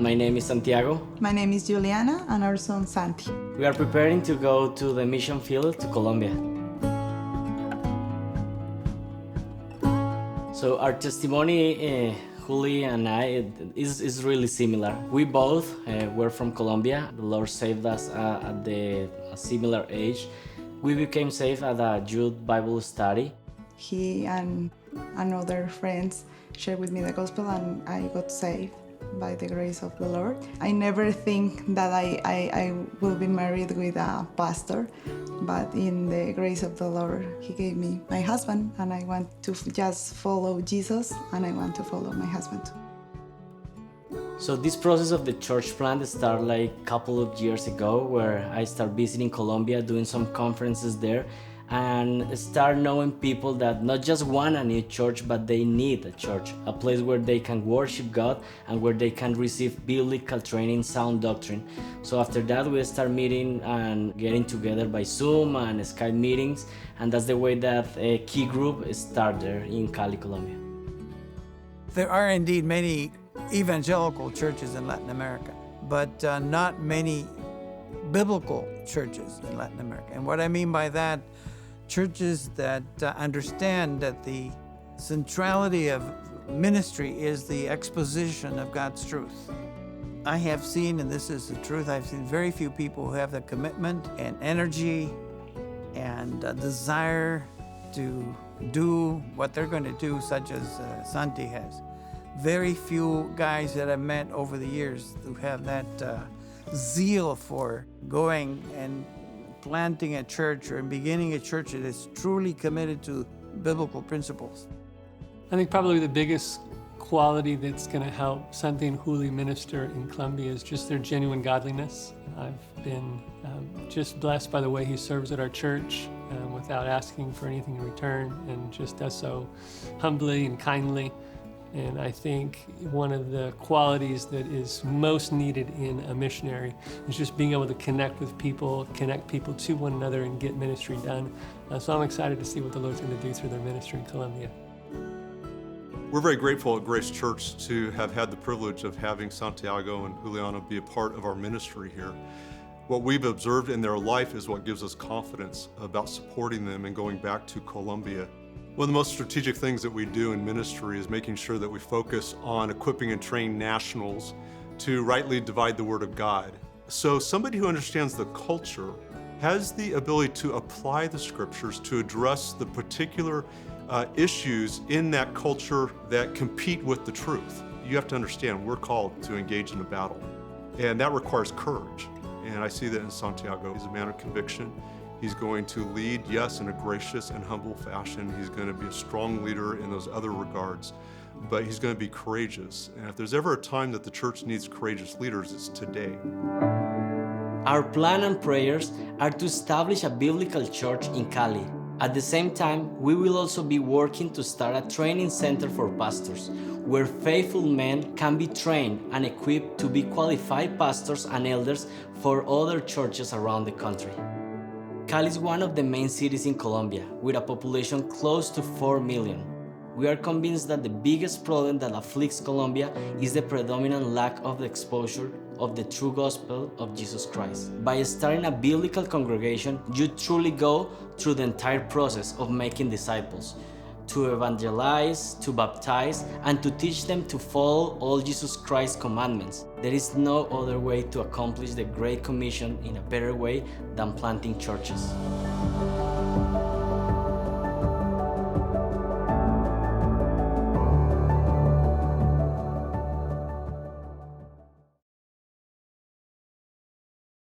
My name is Santiago. My name is Juliana and our son Santi. We are preparing to go to the mission field to Colombia. So our testimony, Juli and I, is really similar. We both were from Colombia. The Lord saved us at a similar age. We became saved at a youth Bible study. He and other friends shared with me the gospel and I got saved by the grace of the Lord. I never think that I will be married with a pastor, but in the grace of the Lord, He gave me my husband, and I want to just follow Jesus, and I want to follow my husband too. So this process of the church plant started like a couple of years ago, where I started visiting Colombia, doing some conferences there, and start knowing people that not just want a new church, but they need a church, a place where they can worship God and where they can receive biblical training, sound doctrine. So after that, we start meeting and getting together by Zoom and Skype meetings, and that's the way that a key group started there in Cali, Colombia. There are indeed many evangelical churches in Latin America, but not many biblical churches in Latin America. And what I mean by that, churches that understand that the centrality of ministry is the exposition of God's truth. I have seen, and this is the truth, I've seen very few people who have the commitment and energy and desire to do what they're going to do, such as Santi has. Very few guys that I've met over the years who have that zeal for going and planting a church or beginning a church that is truly committed to biblical principles. I think probably the biggest quality that's going to help Santi and Juli minister in Colombia is just their genuine godliness. I've been just blessed by the way he serves at our church without asking for anything in return, and just does so humbly and kindly. And I think one of the qualities that is most needed in a missionary is just being able to connect with people, connect people to one another, and get ministry done. So I'm excited to see what the Lord's going to do through their ministry in Colombia. We're very grateful at Grace Church to have had the privilege of having Santiago and Juliana be a part of our ministry here. What we've observed in their life is what gives us confidence about supporting them and going back to Colombia. One of the most strategic things that we do in ministry is making sure that we focus on equipping and training nationals to rightly divide the Word of God. So somebody who understands the culture has the ability to apply the Scriptures to address the particular issues in that culture that compete with the truth. You have to understand we're called to engage in a battle, and that requires courage. And I see that in Santiago. He's a man of conviction. He's going to lead, yes, in a gracious and humble fashion. He's going to be a strong leader in those other regards, but he's going to be courageous. And if there's ever a time that the church needs courageous leaders, it's today. Our plan and prayers are to establish a biblical church in Cali. At the same time, we will also be working to start a training center for pastors, where faithful men can be trained and equipped to be qualified pastors and elders for other churches around the country. Cali is one of the main cities in Colombia, with a population close to 4 million. We are convinced that the biggest problem that afflicts Colombia is the predominant lack of the exposure of the true gospel of Jesus Christ. By starting a biblical congregation, you truly go through the entire process of making disciples, to evangelize, to baptize, and to teach them to follow all Jesus Christ's commandments. There is no other way to accomplish the Great Commission in a better way than planting churches.